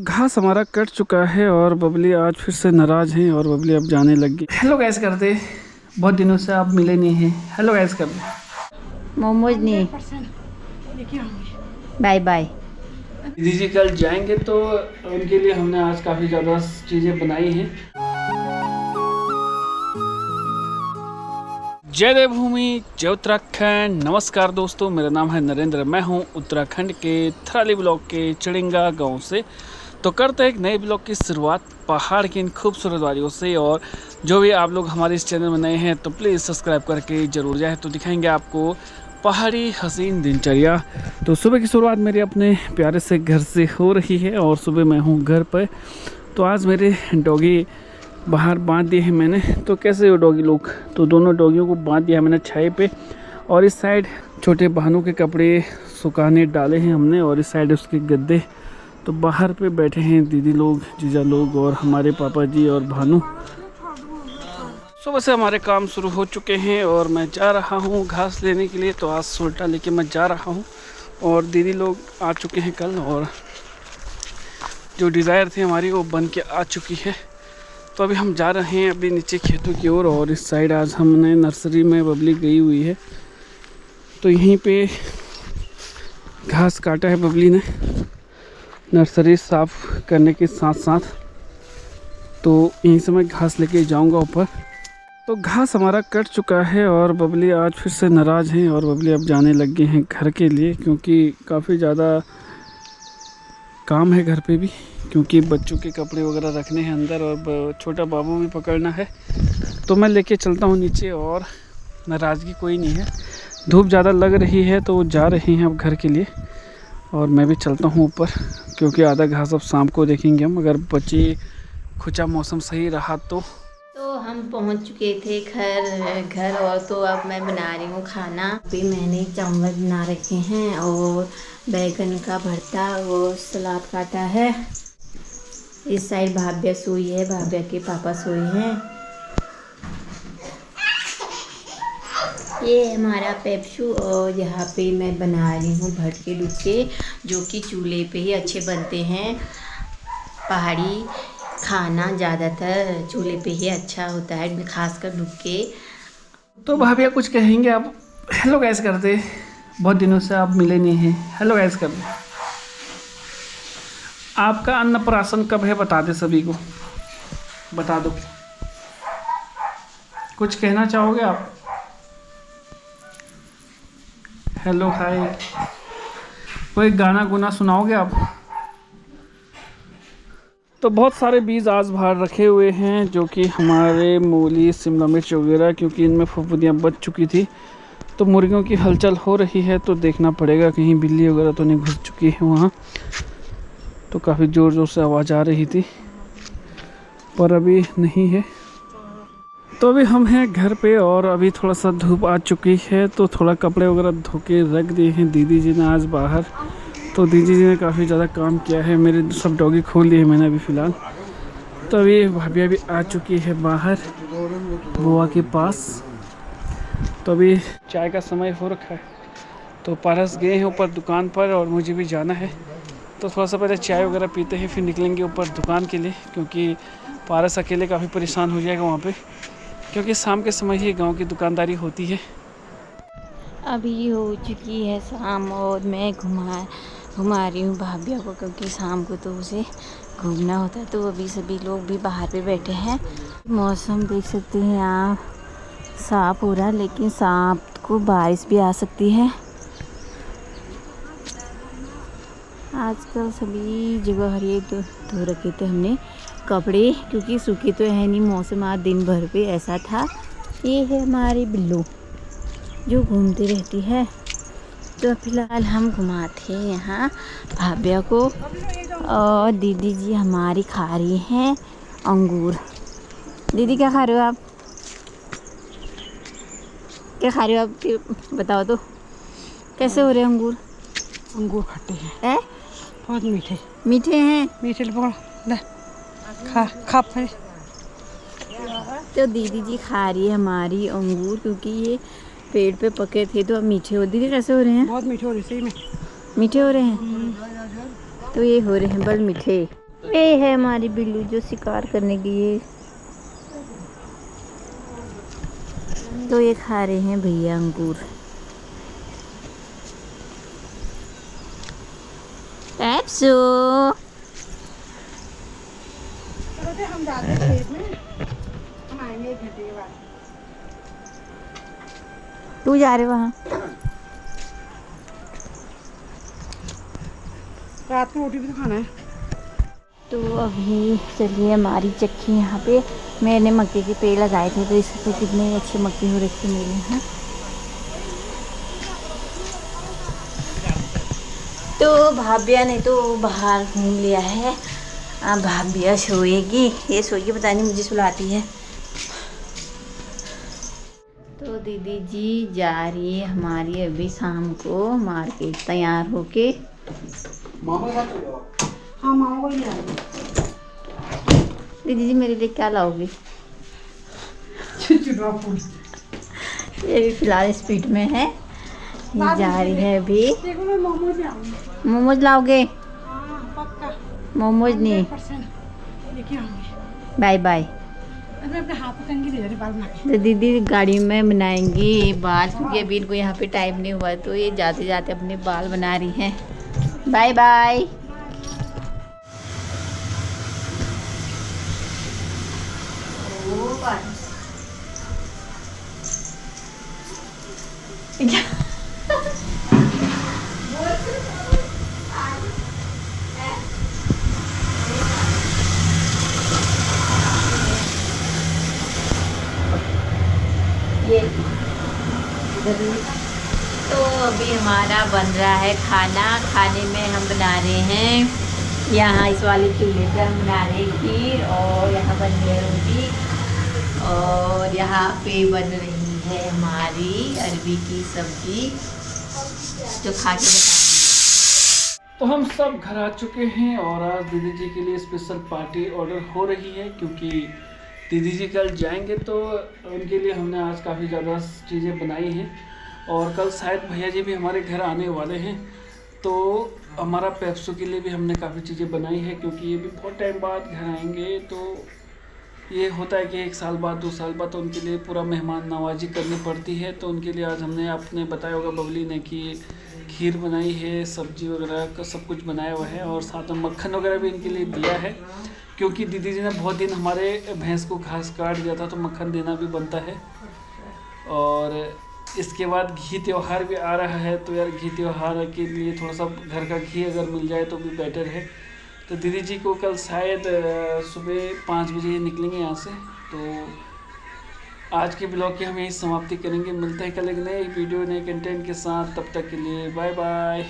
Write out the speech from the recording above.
घास हमारा कट चुका है और बबली आज फिर से नाराज़ हैं और बबली अब जाने लगी। हेलो गैस कर दे, बहुत दिनों से आप मिले नहीं हैं। हेलो गैस कर दे। मोमोज नहीं, बाय बाय। दीदी जी कल जाएंगे तो उनके लिए हमने आज काफ़ी ज़्यादा चीज़ें बनाई हैं। जय देवभूमि, जय उत्तराखंड। नमस्कार दोस्तों, मेरा नाम है नरेंद्र। मैं हूं उत्तराखंड के थराली ब्लॉक के चिड़िंगा गांव से। तो करते हैं एक नए ब्लॉग की शुरुआत पहाड़ की इन खूबसूरत वादियों से। और जो भी आप लोग हमारे इस चैनल में नए हैं तो प्लीज़ सब्सक्राइब करके ज़रूर जाए। तो दिखाएंगे आपको पहाड़ी हसीन दिनचर्या। तो सुबह की शुरुआत मेरे अपने प्यारे से घर से हो रही है और सुबह मैं हूँ घर पर। तो आज मेरे डॉगी बाहर बांध दिए हैं मैंने। तो कैसे हो डॉगी लोग? तो दोनों डॉगियों को बांध दिया मैंने छाई पे। और इस साइड छोटे बहनों के कपड़े सुखाने डाले हैं हमने और इस साइड उसके गद्दे। तो बाहर पे बैठे हैं दीदी लोग, जीजा लोग और हमारे पापा जी और भानु। सुबह से हमारे काम शुरू हो चुके हैं और मैं जा रहा हूँ घास लेने के लिए। तो आज सोल्टा लेके मैं जा रहा हूँ और दीदी लोग आ चुके हैं कल और जो डिज़ायर थी हमारी वो बन के आ चुकी है। तो अभी हम जा रहे हैं अभी नीचे खेतों की ओर। और इस साइड आज हमने नर्सरी में बबली गई हुई है तो यहीं पे घास काटा है बबली ने नर्सरी साफ़ करने के साथ साथ। तो यहीं से मैं घास लेके जाऊंगा ऊपर। तो घास हमारा कट चुका है और बबली आज फिर से नाराज़ हैं और बबली अब जाने लग गए हैं घर के लिए, क्योंकि काफ़ी ज़्यादा काम है घर पे भी, क्योंकि बच्चों के कपड़े वगैरह रखने हैं अंदर और छोटा बाबू भी पकड़ना है। तो मैं लेके चलता हूँ नीचे और नाराज़गी कोई नहीं है। धूप ज़्यादा लग रही है तो वो जा रही हैं अब घर के लिए और मैं भी चलता हूँ ऊपर, क्योंकि आधा घास अब शाम को देखेंगे हम, अगर बचे खुचा मौसम सही रहा तो हम पहुंच चुके थे घर और तो अब मैं बना रही हूँ खाना। अभी मैंने चावल बना रखे हैं और बैगन का भरता और सलाद काटा है। इस साइड भाभ्या सोई है, भाभ्या के पापा सोए हैं। ये हमारा पेप्सू और यहाँ पे मैं बना रही हूँ भटके डुबके, जो कि चूल्हे पे ही अच्छे बनते हैं। पहाड़ी खाना ज़्यादातर चूल्हे पे ही अच्छा होता है, खासकर डुबके। तो भाभीया कुछ कहेंगे आप? हेलो गैस कर दे, बहुत दिनों से आप मिले नहीं हैं। हेलो गैस कर दे। आपका अन्नप्राशन कब है बता दे, सभी को बता दो। कुछ कहना चाहोगे आप? हेलो हाय, कोई गाना गुना सुनाओगे आप? तो बहुत सारे बीज आज बाहर रखे हुए हैं, जो कि हमारे मूली शिमला मिर्च वगैरह, क्योंकि इनमें फफूंदियाँ बच चुकी थी। तो मुर्गियों की हलचल हो रही है तो देखना पड़ेगा कहीं बिल्ली वगैरह तो नहीं घुस चुकी है वहाँ। तो काफ़ी ज़ोर ज़ोर से आवाज़ आ रही थी पर अभी नहीं है। तो अभी हम हैं घर पे और अभी थोड़ा सा धूप आ चुकी है तो थोड़ा कपड़े वगैरह धो के रख दिए हैं दीदी जी ने आज बाहर। तो दीदी जी ने काफ़ी ज़्यादा काम किया है, मेरे सब डॉगी खोल लिए मैंने अभी फ़िलहाल। तो अभी भाभिया भी आ चुकी है बाहर बुआ के पास। तो अभी चाय का समय हो रखा है तो पारस गए हैं ऊपर दुकान पर और मुझे भी जाना है। तो थोड़ा सा पहले चाय वगैरह पीते हैं फिर निकलेंगे ऊपर दुकान के लिए, क्योंकि पारस अकेले काफ़ी परेशान हो जाएगा वहाँ पे, क्योंकि शाम के समय ही गांव की दुकानदारी होती है। अभी हो चुकी है शाम और मैं घुमा रही हूँ भाभीया को, क्योंकि शाम को तो उसे घूमना होता है। तो अभी सभी लोग भी बाहर पे बैठे हैं। मौसम देख सकते हैं आप, साफ हो रहा है, लेकिन शाम को बारिश भी आ सकती है। आजकल सभी जगह हरिए धो रखे थे हमने कपड़े, क्योंकि सूखे तो है नहीं। मौसम आज दिन भर पे ऐसा था। ये है हमारी बिल्लू जो घूमती रहती है। तो फिलहाल हम घुमाते हैं यहाँ भाभ्या को और दीदी जी हमारी खा रही हैं अंगूर। दीदी क्या खा रहे हो आप? क्या खा रहे हो आप? बताओ तो कैसे हो रहे हैं अंगूर? अंगूर खट्टे हैं, बहुत मीठे मीठे हैं। मीठे ले खा खा पे। तो दीदी जी खा रही है हमारी अंगूर, क्योंकि ये पेड़ पे पके थे तो अब मीठे हो। दीदी कैसे हो रहे हैं? बहुत मीठे हो रहे, सही में मीठे हो रहे हैं। तो ये हो रहे हैं बल मीठे। ये है हमारी बिल्लू जो शिकार करने गई है। तो ये खा रहे हैं भैया अंगूर। एप्सो हम जाते हैं खेत में, हम आएंगे एक घंटे के बाद। तू जा रहे वहाँ? रात को रोटी भी तो खाना है। तो अभी चलिए हमारी चक्की यहाँ पे मैंने मक्के के पेड़ लगाए थे, तो इस पे कितने अच्छे मक्के हो रखे मेरे यहाँ। तो भाभिया ने तो बाहर घूम लिया है। अब भाभिया सोएगी, ये सोएगी, पता नहीं मुझे सुलाती है। तो दीदी जी जा रही है हमारी अभी शाम को मार्केट तैयार होके। हाँ मामा को ही ले आएंगे। दीदी जी मेरे लिए क्या लाओगी? चुचुरा फूल। ये भी फिलहाल स्पीड में है, ये जा रही है अभी। देखो मैं मोमोज ले आऊंगी। मोमोज लाओगे? हाँ पक्का। मोमोज नहीं। 100% लेके आऊंगी। Bye bye. मैं अपने हाथ कंगी दे रही बाल बना के। तो दीदी गाड़ी में बनाएंगी बाल, क्योंकि अभी इनको यहाँ पे टाइम नहीं हुआ, तो ये जाते जाते अपने बाल बना रही हैं। Bye bye. ये तो अभी हमारा बन रहा है खाना। खाने में हम बना रहे हैं यहाँ इस वाले चूल्हे पर हम बना रहे हैं खीर, और यहाँ बन रही है रोटी, और यहाँ पे बन रही है हमारी अरबी की सब्जी, जो खा के बताएंगे। तो हम सब घर आ चुके हैं और आज दीदी जी के लिए स्पेशल पार्टी ऑर्डर हो रही है, क्योंकि दीदी जी कल जाएंगे तो उनके लिए हमने आज काफ़ी ज़्यादा चीज़ें बनाई हैं, और कल शायद भैया जी भी हमारे घर आने वाले हैं, तो हमारा पेप्सो के लिए भी हमने काफ़ी चीज़ें बनाई है, क्योंकि ये भी बहुत टाइम बाद घर आएंगे। तो ये होता है कि 1 साल बाद 2 साल बाद तो उनके लिए पूरा मेहमान नवाजी करनी पड़ती है। तो उनके लिए आज हमने, आपने बताया होगा बबली ने, कि खीर बनाई है, सब्जी वगैरह का सब कुछ बनाया हुआ है, और साथ में मक्खन वगैरह भी इनके लिए दिया है, क्योंकि दीदी जी ने बहुत दिन हमारे भैंस को घास काट दिया था, तो मक्खन देना भी बनता है। और इसके बाद घी त्यौहार भी आ रहा है, तो यार घी त्यौहार के लिए थोड़ा सा घर का घी अगर मिल जाए तो भी बेटर है। तो दीदी जी को कल शायद सुबह 5 बजे निकलेंगे यहाँ से। तो आज के ब्लॉग की हम यही समाप्ति करेंगे। मिलते हैं कल एक नए वीडियो, नए कंटेंट के साथ। तब तक के लिए बाय बाय।